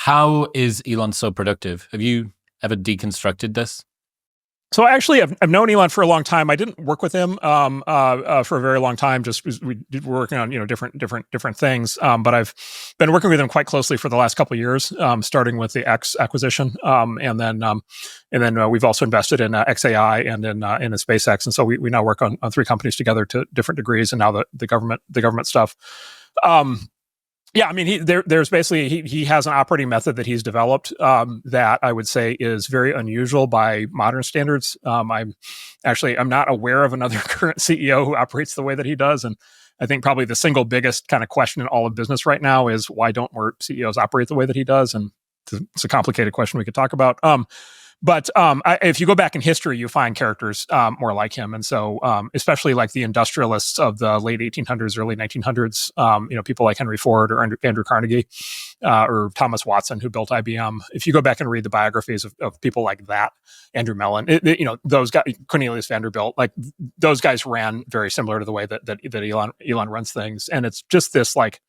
How is Elon so productive? Have you ever deconstructed this? So actually, I've known Elon for a long time. I didn't work with him for a very long time. Just we were working on different things. But I've been working with him quite closely for the last couple of years, starting with the X acquisition, and then we've also invested in XAI and in SpaceX. And so we now work on three companies together to different degrees, and now the government stuff. Yeah, I mean, there's basically he has an operating method that he's developed that I would say is very unusual by modern standards. I'm not aware of another current CEO who operates the way that he does, and I think probably the single biggest kind of question in all of business right now is why don't more CEOs operate the way that he does? And it's a complicated question we could talk about. But if you go back in history, you find characters more like him. And so especially like the industrialists of the late 1800s, early 1900s, people like Henry Ford or Andrew Carnegie or Thomas Watson, who built IBM. If you go back and read the biographies of people like that, Andrew Mellon, those guys, Cornelius Vanderbilt, like those guys ran very similar to the way that Elon runs things. And it's just this like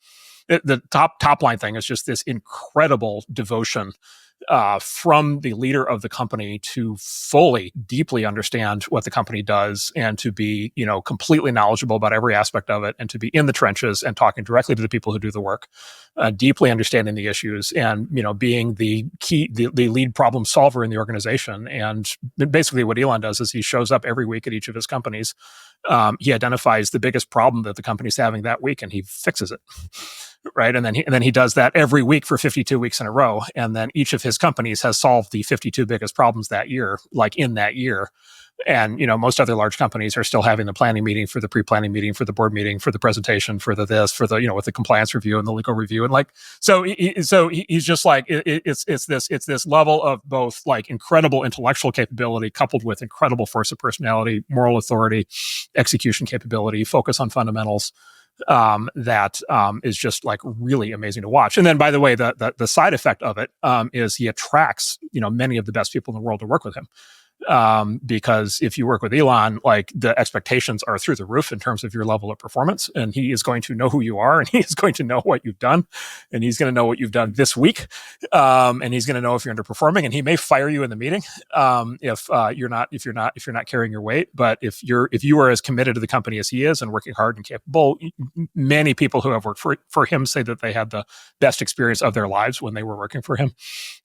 the top line thing is just this incredible devotion from the leader of the company to fully, deeply understand what the company does and to be, completely knowledgeable about every aspect of it and to be in the trenches and talking directly to the people who do the work, deeply understanding the issues and, being the lead problem solver in the organization. And basically what Elon does is he shows up every week at each of his companies. He identifies the biggest problem that the company's having that week and he fixes it. Right. And then he does that every week for 52 weeks in a row. And then each of his companies has solved the 52 biggest problems that year, like in that year. And, most other large companies are still having the planning meeting for the pre-planning meeting, for the board meeting, for the presentation, for the this, for the, with the compliance review and the legal review. And he's just like, it's this level of both like incredible intellectual capability coupled with incredible force of personality, moral authority, execution capability, focus on fundamentals. That is just like really amazing to watch. And then, by the way, the side effect of it is he attracts many of the best people in the world to work with him. Because if you work with Elon, like the expectations are through the roof in terms of your level of performance, and he is going to know who you are, and he is going to know what you've done, and he's going to know what you've done this week, and he's going to know if you're underperforming, and he may fire you in the meeting if you're not carrying your weight. But if you are as committed to the company as he is and working hard and capable, many people who have worked for him say that they had the best experience of their lives when they were working for him.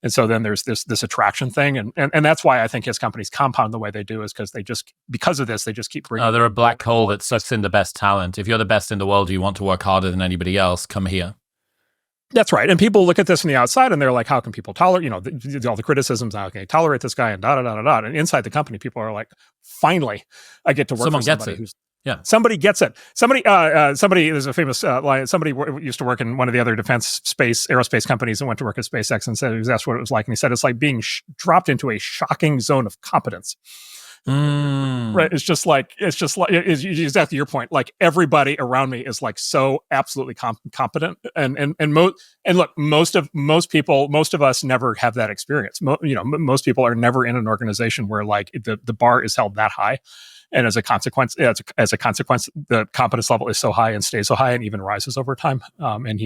And so then there's this attraction thing, and that's why I think his companies compound the way they do is because of this, they just keep bringing. They're a black hole that sucks in the best talent. If you're the best in the world, you want to work harder than anybody else, come here. That's right. And people look at this from the outside and they're like, how can people tolerate, all the criticisms, how can they tolerate this guy and da-da-da-da-da. And inside the company, people are like, finally, I get to work for somebody who's somebody gets it. Somebody, there's a famous line. Somebody used to work in one of the other aerospace companies and went to work at SpaceX and said, he was asked what it was like. And he said, it's like being dropped into a shocking zone of competence. Right. It's exactly your point. Like everybody around me is like so absolutely competent. And look, most of us never have that experience. Most people are never in an organization where like the bar is held that high. And as a consequence, the competence level is so high and stays so high and even rises over time. And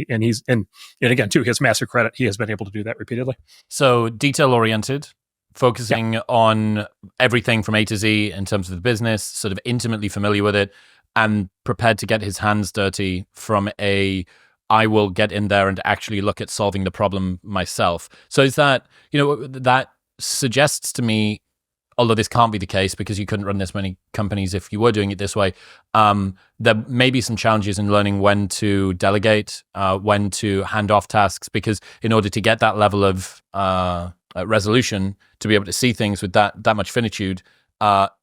again, to his massive credit, he has been able to do that repeatedly. So detail oriented, focusing on everything from A to Z in terms of the business, sort of intimately familiar with it, and prepared to get his hands dirty from I will get in there and actually look at solving the problem myself. So is that, that suggests to me, although this can't be the case because you couldn't run this many companies if you were doing it this way, there may be some challenges in learning when to delegate, when to hand off tasks, because in order to get that level of resolution, to be able to see things with that much finitude,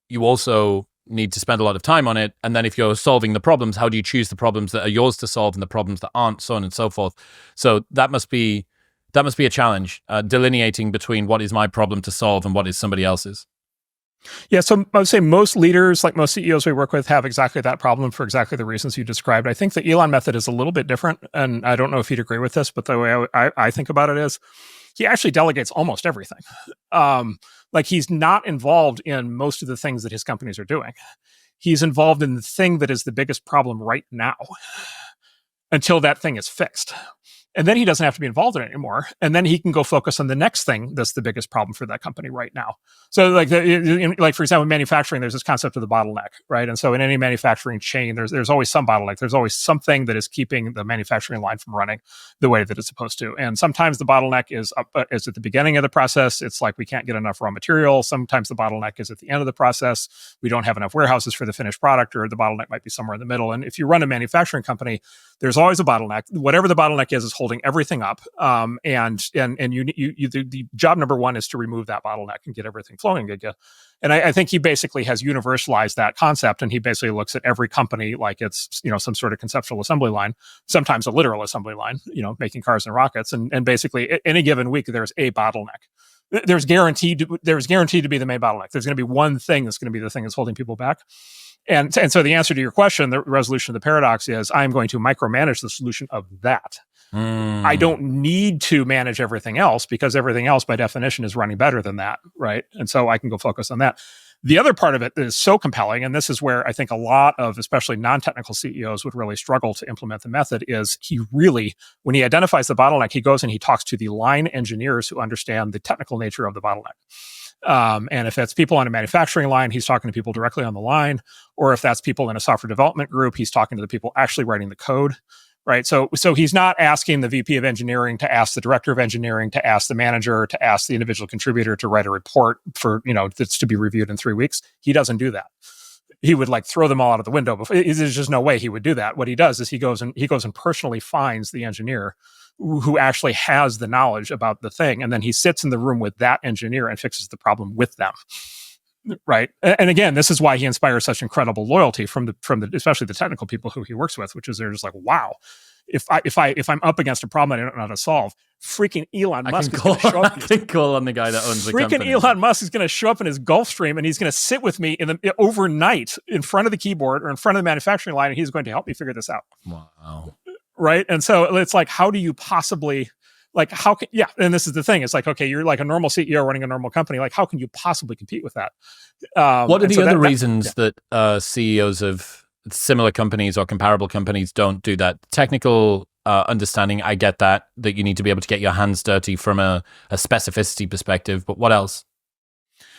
you also need to spend a lot of time on it. And then if you're solving the problems, how do you choose the problems that are yours to solve and the problems that aren't, so on and so forth. So that must be a challenge, delineating between what is my problem to solve and what is somebody else's. Yeah, so I would say most leaders, like most CEOs we work with, have exactly that problem for exactly the reasons you described. I think the Elon method is a little bit different, and I don't know if you'd agree with this, but the way I think about it is he actually delegates almost everything. Like he's not involved in most of the things that his companies are doing. He's involved in the thing that is the biggest problem right now until that thing is fixed. And then he doesn't have to be involved in it anymore. And then he can go focus on the next thing that's the biggest problem for that company right now. So like for example, in manufacturing, there's this concept of the bottleneck, right? And so in any manufacturing chain, there's always some bottleneck. There's always something that is keeping the manufacturing line from running the way that it's supposed to. And sometimes the bottleneck is at the beginning of the process. It's like we can't get enough raw material. Sometimes the bottleneck is at the end of the process. We don't have enough warehouses for the finished product, or the bottleneck might be somewhere in the middle. And if you run a manufacturing company, there's always a bottleneck. Whatever the bottleneck is holding everything up. The job number one is to remove that bottleneck and get everything flowing again. And I think he basically has universalized that concept, and he basically looks at every company like it's some sort of conceptual assembly line, sometimes a literal assembly line, making cars and rockets, and basically any given week there's a bottleneck. There's guaranteed to be the main bottleneck. There's going to be one thing that's going to be the thing that's holding people back. And so the answer to your question, the resolution of the paradox is I'm going to micromanage the solution of that. I don't need to manage everything else because everything else by definition is running better than that, right? And so I can go focus on that. The other part of it is so compelling, and this is where I think a lot of especially non-technical CEOs would really struggle to implement the method, is he really, when he identifies the bottleneck, he goes and he talks to the line engineers who understand the technical nature of the bottleneck. And if it's people on a manufacturing line, he's talking to people directly on the line. Or if that's people in a software development group, he's talking to the people actually writing the code, right? So he's not asking the VP of engineering to ask the director of engineering, to ask the manager, to ask the individual contributor to write a report for, that's to be reviewed in 3 weeks. He doesn't do that. He would throw them all out of the window. There's just no way he would do that. What he does is he goes and personally finds the engineer who actually has the knowledge about the thing. And then he sits in the room with that engineer and fixes the problem with them. Right. And again, this is why he inspires such incredible loyalty from the especially the technical people who he works with, which is they're just like, wow, if I'm up against a problem that I don't know how to solve, freaking Elon Musk is going to show up. I can call on the guy that owns the company. Freaking Elon Musk is going to show up in his Gulfstream, and he's going to sit with me overnight in front of the keyboard or in front of the manufacturing line, and he's going to help me figure this out. Wow. Right. And so it's like, how do you possibly, and this is the thing. It's like, okay, you're like a normal CEO running a normal company. Like, how can you possibly compete with that? What are the other reasons that CEOs of similar companies or comparable companies don't do that? Technical understanding, I get that you need to be able to get your hands dirty from a specificity perspective, but what else?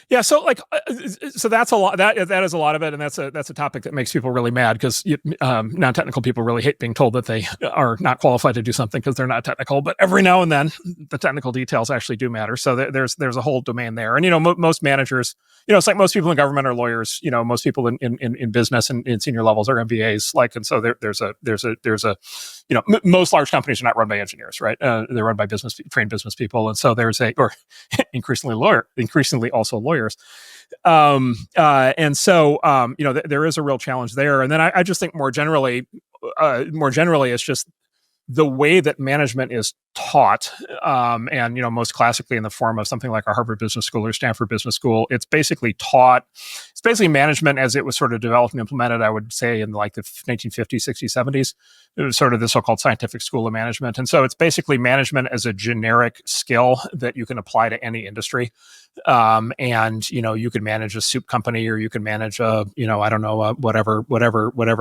Yeah, so so that's a lot. That is a lot of it, and that's a topic that makes people really mad because non-technical people really hate being told that they are not qualified to do something because they're not technical. But every now and then, the technical details actually do matter. So there's a whole domain there, and most managers, it's like most people in government are lawyers. Most people in business and in senior levels are MBAs. And so there's a most large companies are not run by engineers, right? They're run by trained business people, and so increasingly also lawyers. And so there is a real challenge there. And then I just think more generally, it's just the way that management is taught, and most classically in the form of something like a Harvard Business School or Stanford Business School. It's basically management as it was sort of developed and implemented, I would say, in the 1950s, 60s, 70s. It was sort of the so-called scientific school of management. And so it's basically management as a generic skill that you can apply to any industry. And you can manage a soup company, or you can manage whatever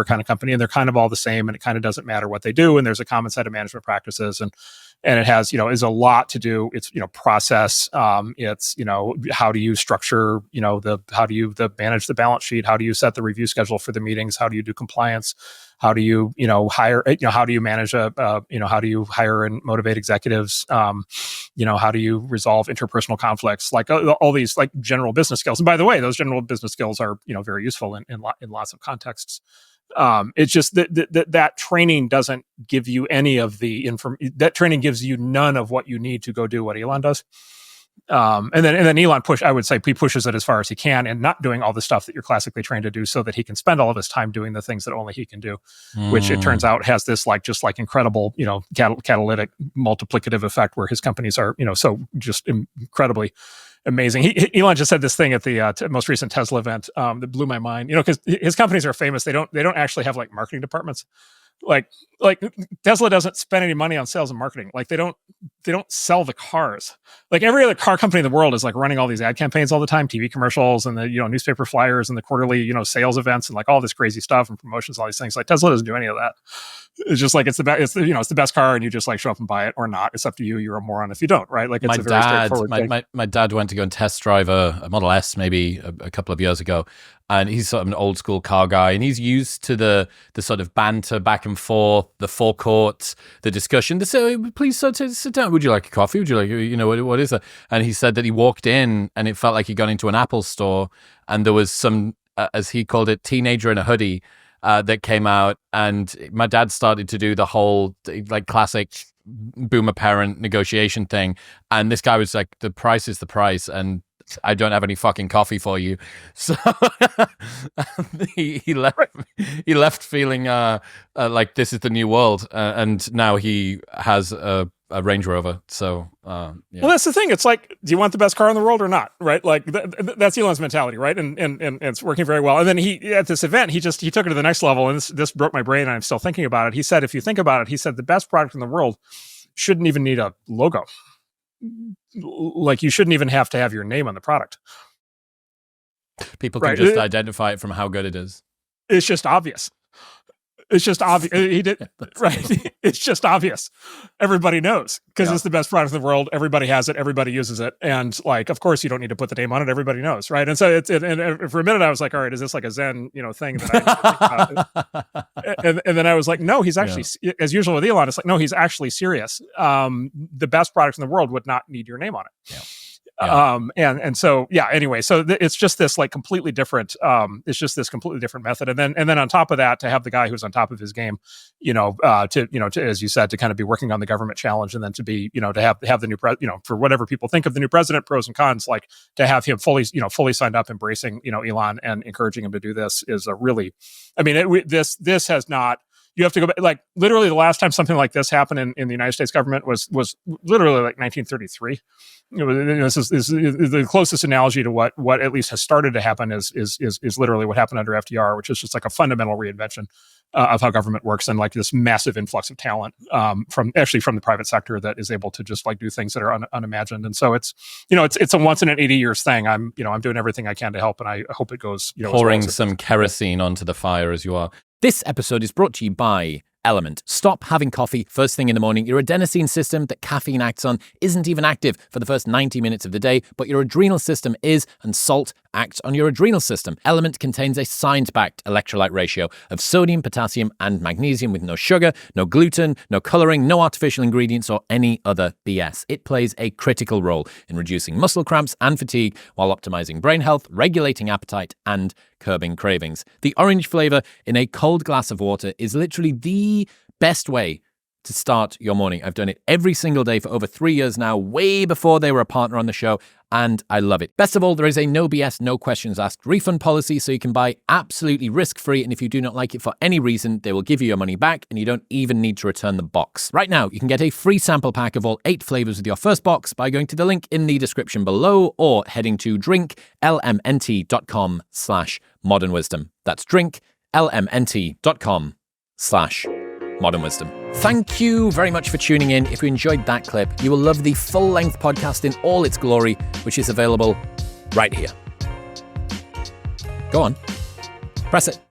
kind of company, and they're kind of all the same, and it kind of doesn't matter what they do. And there's a common set of management practices, and it has, is a lot to do. It's, process. It's, how do you structure, how do you manage the balance sheet? How do you set the review schedule for the meetings? How do you do compliance? How do you, hire, how do you manage how do you hire and motivate executives? How do you resolve interpersonal conflicts? All these general business skills. And by the way, those general business skills are, very useful in lots of contexts. It's just that training doesn't give you any of the that training gives you none of what you need to go do what Elon does. And then Elon I would say he pushes it as far as he can, and not doing all the stuff that you're classically trained to do, so that he can spend all of his time doing the things that only he can do, which it turns out has this incredible, catalytic multiplicative effect where his companies are, so just incredibly amazing. Elon just said this thing at the most recent Tesla event that blew my mind, because his companies are famous. They don't actually have marketing departments. Like Tesla doesn't spend any money on sales and marketing. Like they don't sell the cars. Like every other car company in the world is like running all these ad campaigns all the time, TV commercials and the newspaper flyers and the quarterly sales events and like all this crazy stuff and promotions, all these things. Like Tesla doesn't do any of that. It's just like it's the best car, and you just like show up and buy it or not. It's up to you. You're a moron if you don't, right? Like it's a very straightforward thing. My dad went to go and test drive a Model S maybe a couple of years ago, and he's sort of an old school car guy, and he's used to the sort of banter back and forth, the forecourt, the discussion. They say, please sit down. Would you like a coffee? Would you like, what is that? And he said that he walked in and it felt like he'd gone into an Apple store, and there was some, as he called it, teenager in a hoodie that came out, and my dad started to do the whole like classic boomer parent negotiation thing, and this guy was like, the price is the price, and I don't have any fucking coffee for you. So he left feeling like this is the new world, and now he has a Range Rover. So yeah. Well, that's the thing. It's like, do you want the best car in the world or not? Right? Like that's Elon's mentality, right? And it's working very well. And then he at this event, he took it to the next level, and this broke my brain, and I'm still thinking about it. He said, if you think about it, he said the best product in the world shouldn't even need a logo. Like you shouldn't even have to have your name on the product. People can just identify it from how good it is. It's just obvious. It's just obvious. He did right. It's just obvious. Everybody knows because it's the best product in the world. Everybody has it. Everybody uses it. And like, of course, you don't need to put the name on it. Everybody knows, right? And so and for a minute, I was like, all right, is this like a Zen, thing that I think about? and then I was like, no, he's actually, as usual with Elon, it's like, no, he's actually serious. The best product in the world would not need your name on it. Yeah. And so anyway, so it's just this like completely different it's just this completely different method, and then on top of that, to have the guy who's on top of his game, to as you said, to kind of be working on the government challenge, and then to be to have the new for whatever people think of the new president, pros and cons, like to have him fully signed up, embracing Elon and encouraging him to do this is a really, I mean, this has not. You have to go back, like literally the last time something like this happened in the United States government was literally like 1933. This is the closest analogy to what at least has started to happen is literally what happened under FDR, which is just like a fundamental reinvention of how government works, and like this massive influx of talent from the private sector that is able to just like do things that are unimagined. And so it's a once in an 80 years thing. I'm doing everything I can to help, and I hope it goes pouring some kerosene onto the fire as you are. This episode is brought to you by Element. Stop having coffee first thing in the morning. Your adenosine system that caffeine acts on isn't even active for the first 90 minutes of the day, but your adrenal system is, and salt acts on your adrenal system. Element contains a science-backed electrolyte ratio of sodium, potassium, and magnesium with no sugar, no gluten, no coloring, no artificial ingredients, or any other BS. It plays a critical role in reducing muscle cramps and fatigue while optimizing brain health, regulating appetite, and curbing cravings. The orange flavor in a cold glass of water is literally the best way to start your morning. I've done it every single day for over 3 years now, way before they were a partner on the show, and I love it. Best of all, there is a no BS, no questions asked refund policy, so you can buy absolutely risk-free, and if you do not like it for any reason, they will give you your money back, and you don't even need to return the box. Right now, you can get a free sample pack of all 8 flavors with your first box by going to the link in the description below, or heading to drinklmnt.com/modernwisdom. That's drinklmnt.com/modernwisdom. Thank you very much for tuning in. If you enjoyed that clip, you will love the full-length podcast in all its glory, which is available right here. Go on. Press it.